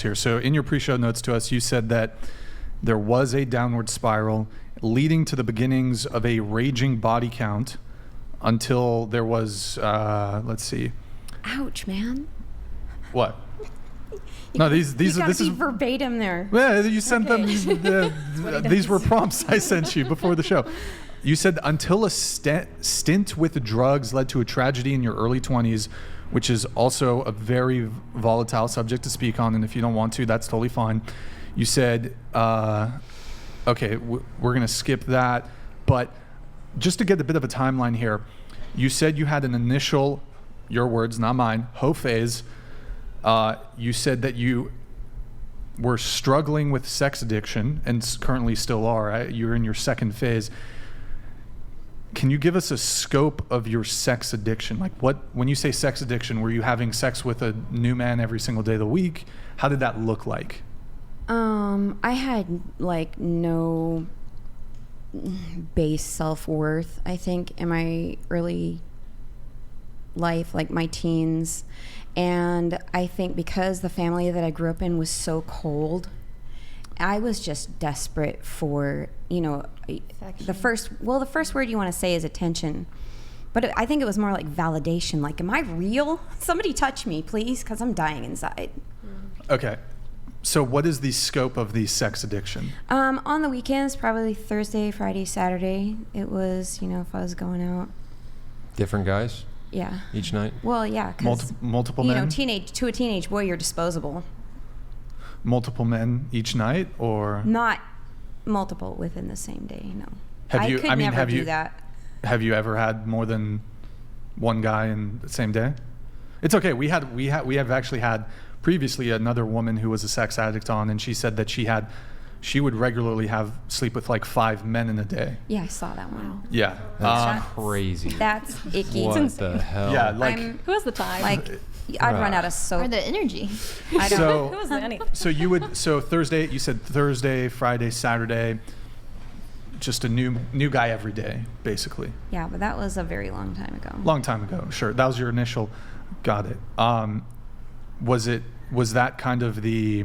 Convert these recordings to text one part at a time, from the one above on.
here. So in your pre-show notes to us, you said that there was a downward spiral leading to the beginnings of a raging body count until there was, let's see. Ouch, man. What? No, this is verbatim there. Yeah, you sent them. These were prompts I sent you before the show. You said until a stint with drugs led to a tragedy in your early 20s, which is also a very volatile subject to speak on. And if you don't want to, that's totally fine. You said, okay, we're going to skip that. But just to get a bit of a timeline here, you said you had an initial, your words, not mine, HOE phase. You said that you were struggling with sex addiction and currently still are. Right? You're in your second phase. Can you give us a scope of your sex addiction? Like when you say sex addiction, were you having sex with a new man every single day of the week? How did that look like? I had like no base self-worth, I think, in my early life, like my teens. And I think because the family that I grew up in was so cold, I was just desperate for, the first word you want to say is attention. But I think it was more like validation. Like, am I real? Somebody touch me, please, because I'm dying inside. Okay. So what is the scope of the sex addiction? On the weekends, probably Thursday, Friday, Saturday. It was, if I was going out. Different guys? Yeah. Each night? Well, yeah. Multiple men? To a teenage boy, you're disposable. Multiple men each night, or? Not multiple within the same day, no. I could never do that. Have you ever had more than one guy in the same day? It's okay. We have actually had previously another woman who was a sex addict on, and she said that she would regularly sleep with like 5 men in a day. Yeah, I saw that one. Yeah. That's crazy. That's icky. What the hell? Yeah, who has the time? I'd run out of soap. Or the energy. I don't know. Who has the anything? So Thursday, you said Thursday, Friday, Saturday, just a new guy every day, basically. Yeah, but that was a very long time ago. Long time ago, sure. That was your initial, got it. Was that kind of the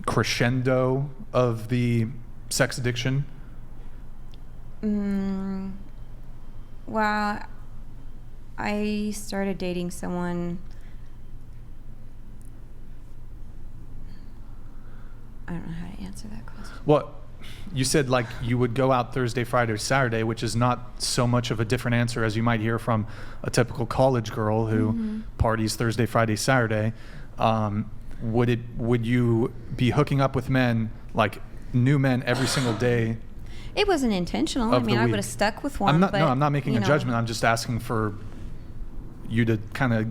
crescendo of the sex addiction? Well, I started dating someone. I don't know how to answer that question. Well, you said like you would go out Thursday, Friday, or Saturday, which is not so much of a different answer as you might hear from a typical college girl who parties Thursday, Friday, Saturday. Would you be hooking up with men, like new men, every single day? It wasn't intentional. I mean, I would have stuck with one. I'm not making a judgment. I'm just asking for you to kind of,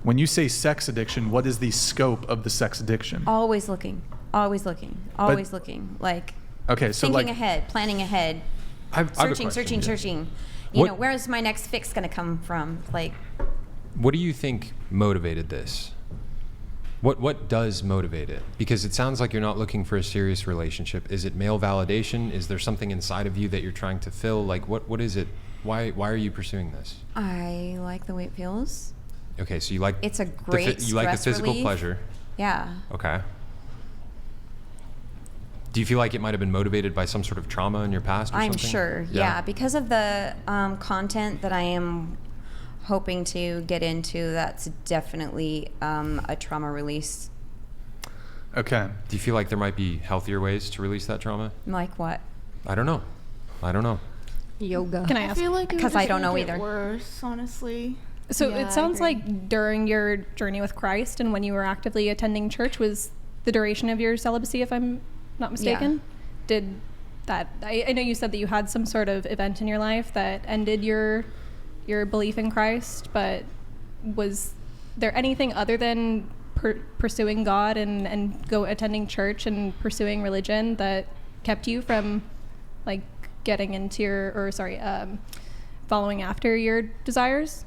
when you say sex addiction, what is the scope of the sex addiction? Always looking. Like, okay, so thinking ahead, planning ahead, searching. Where's my next fix going to come from? Like, what do you think motivated this? What does motivate it? Because it sounds like you're not looking for a serious relationship. Is it male validation? Is there something inside of you that you're trying to fill? Like, what is it? Why are you pursuing this? I like the way it feels. Okay, so you like it's a great you like the physical relief. pleasure. Yeah. Okay. Do you feel like it might have been motivated by some sort of trauma in your past or something? I'm sure, yeah. Because of the content that I am hoping to get into, that's definitely a trauma release. Okay. Do you feel like there might be healthier ways to release that trauma? Like what? I don't know. Yoga. Can I ask? I feel like because I don't know either. Worse, honestly. So it sounds like during your journey with Christ and when you were actively attending church was the duration of your celibacy, if I'm not mistaken. Yeah. Did that? I know you said that you had some sort of event in your life that ended your belief in Christ, but was there anything other than pursuing God and attending church and pursuing religion that kept you from like getting into following after your desires?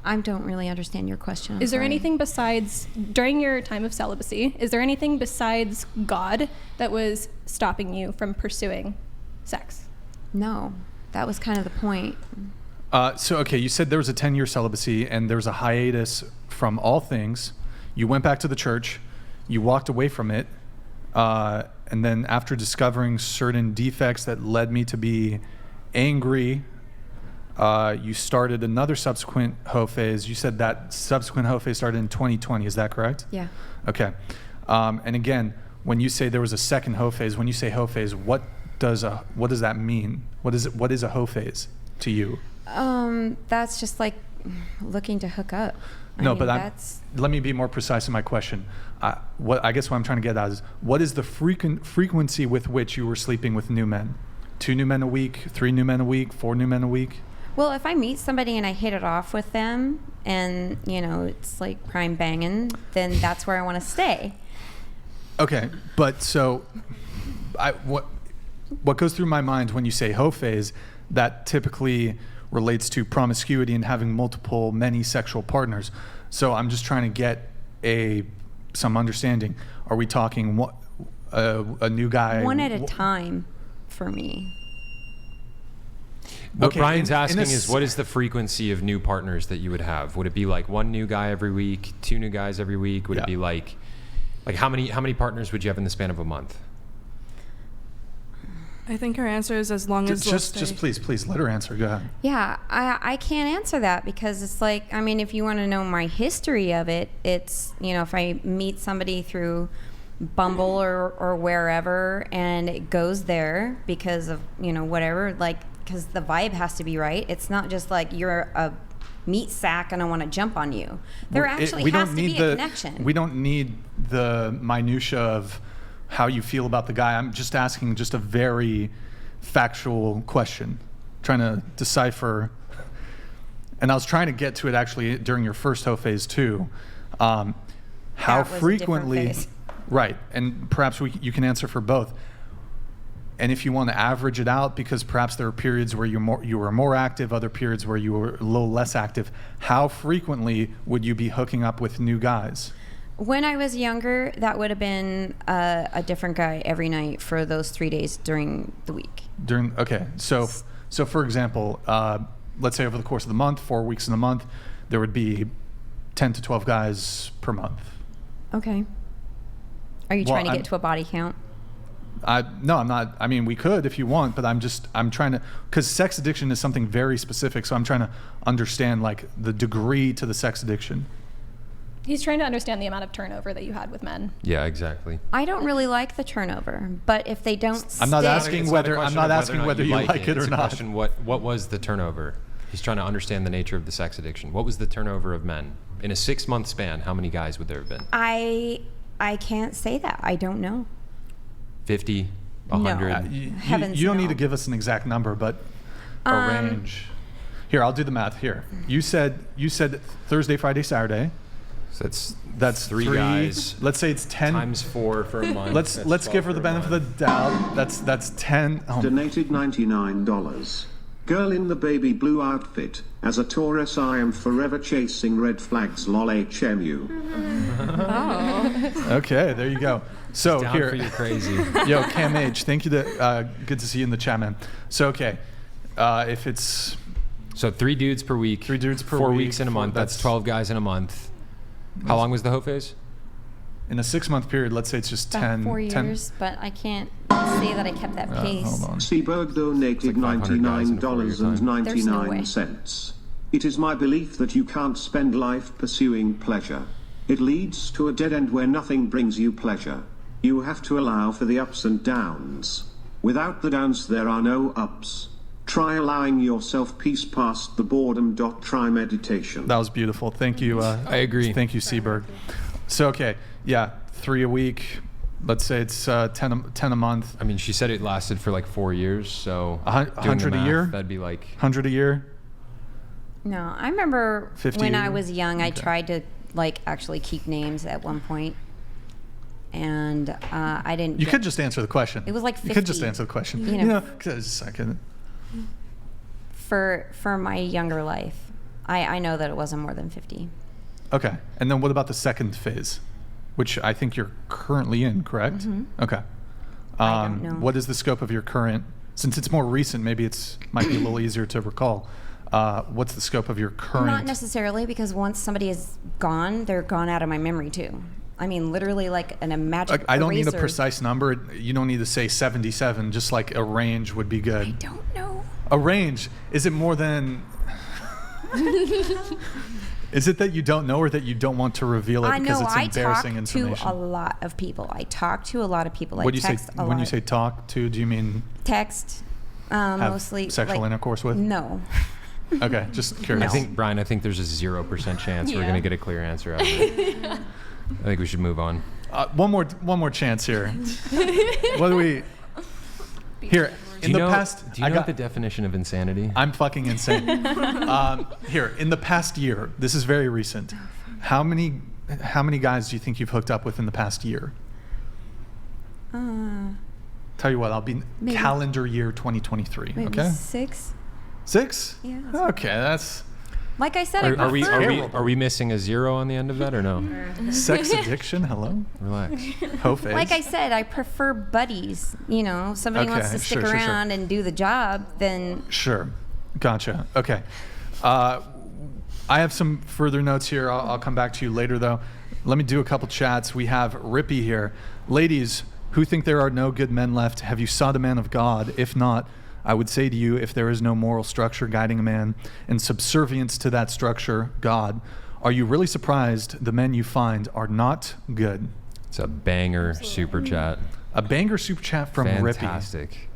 I don't really understand your question. Is there anything besides, during your time of celibacy, is there anything besides God that was stopping you from pursuing sex? No, that was kind of the point. So, okay, you said there was a 10-year celibacy and there was a hiatus from all things. You went back to the church, you walked away from it, and then after discovering certain defects that led me to be angry, you started another subsequent HOE phase. You said that subsequent HOE phase started in 2020. Is that correct? Yeah. Okay. And again, when you say there was a second HOE phase, when you say HOE phase, what does that mean? What is a HOE phase to you? That's just like looking to hook up. Let me be more precise in my question. I guess what I'm trying to get at is, what is the frequency with which you were sleeping with new men? 2 new men a week, 3 new men a week, 4 new men a week? Well, if I meet somebody and I hit it off with them and, it's like prime banging, then that's where I want to stay. Okay, but so what goes through my mind when you say HOE phase, that typically relates to promiscuity and having many sexual partners. So I'm just trying to get some understanding. Are we talking a new guy? One at a time for me. What Okay, Brian's asking is, what is the frequency of new partners that you would have? Would it be like 1 new guy every week, 2 new guys every week? Would it be like how many partners would you have in the span of a month? I think her answer is as long as just please let her answer. Go ahead. Yeah, I can't answer that because it's like, if you want to know my history of it, it's, if I meet somebody through Bumble or wherever and it goes there because of, whatever, like, because the vibe has to be right. It's not just like you're a meat sack and I want to jump on you. There actually has to be a connection. We don't need the minutia of how you feel about the guy. I'm just asking just a very factual question, trying to decipher. And I was trying to get to it actually during your first HOE phase too. How frequently, right? And perhaps you can answer for both. And if you want to average it out, because perhaps there are periods where you were more active, other periods where you were a little less active, how frequently would you be hooking up with new guys? When I was younger, that would have been a different guy every night for those 3 days during the week. So for example, let's say over the course of the month, 4 weeks in the month, there would be 10 to 12 guys per month. Okay. Are you trying to get to a body count? No, I'm not. I mean, we could if you want, but I'm trying to, because sex addiction is something very specific. So I'm trying to understand like the degree to the sex addiction. He's trying to understand the amount of turnover that you had with men. Yeah, exactly. I don't really like the turnover, but if they don't I'm not asking whether you like it or it's not. a question, what was the turnover? He's trying to understand the nature of the sex addiction. What was the turnover of men? In a 6-month span, how many guys would there have been? I can't say that. I don't know. 50, 100? No. You don't need to give us an exact number, but a range. Here, I'll do the math here. You said Thursday, Friday, Saturday. So that's three guys. Let's say it's 10 times 4 for a month. Let's give her the benefit of the doubt. That's 10. Donated $99. Girl in the baby blue outfit. As a Taurus, I am forever chasing red flags. Lol HMU. Oh. Okay, there you go. So down here, for you crazy. Yo, Cam H, thank you. Good to see you in the chat, man. So okay, if it's 3 dudes per week, 3 dudes per 4 week, weeks in a month. That's 12 guys in a month. How long was the HOE phase? In a 6-month period, let's say it's just About 10. 4 years, but I can't say that I kept that pace. Hold on. Seaberg donated like $99.99. It is my belief that you can't spend life pursuing pleasure. It leads to a dead end where nothing brings you pleasure. You have to allow for the ups and downs. Without the downs, there are no ups. Try allowing yourself peace past the boredom. Try meditation. That was beautiful. Thank you. I agree. Thank you, Seaberg. So okay, yeah, 3 a week. Let's say it's 10 a month. I mean, she said it lasted for like 4 years, so 100 a year. That'd be like 100 a year. No, I remember 50 when a I year? was young, I Okay. tried to actually keep names at one point, and I didn't. You could just answer the question. It was like You could just 50, answer the question. you know. 'Cause I can. for my younger life. I know that it wasn't more than 50. Okay, and then what about the second phase, which I think you're currently in, correct? Mm-hmm. Okay. I don't know. What is the scope of your current? Since it's more recent, maybe might be a little easier to recall. what's the scope of your current? Not necessarily, because once somebody is gone, they're gone out of my memory too. I mean, literally like a magic I don't need a eraser. precise number. You don't need to say 77. Just like a range would be good. I don't know. A range. Is it more than? Is it that you don't know, or that you don't want to reveal it I because know. it's I embarrassing talk information? to a lot of people. I talk to a lot of people. I What do you say text a when lot. you say talk to? Do you mean Text, have mostly sexual like, intercourse with? No. Okay, just I curious. think, Brian, I think there's a 0% chance we're Yeah. going to get a clear answer out of it. I think we should move on. One more chance here. What do we? Here Do in you the know, past, do you know the definition of insanity? I'm fucking insane. Here in the past year, this is very recent. How many guys do you think you've hooked up with in the past year? Tell you what, I'll be Maybe- calendar year 2023. Maybe Okay, 6. 6. Yeah. that's Okay, that's Like I said, I Are we prefer. are we missing a 0 on the end of that or no? sex addiction. Hello, Relax. HOE phase. Like I said, I prefer buddies. You know, if somebody wants Okay, to stick sure. around and do the job, then Sure. Gotcha. Okay. I have some further notes here. I'll come back to you later, though. Let me do a couple chats. We have Rippy here. Ladies who think there are no good men left, have you sought a man of God? If not, I would say to you, if there is no moral structure guiding a man and subservience to that structure, God, are you really surprised the men you find are not good? It's a banger super chat. A banger super chat from Rippy. Fantastic.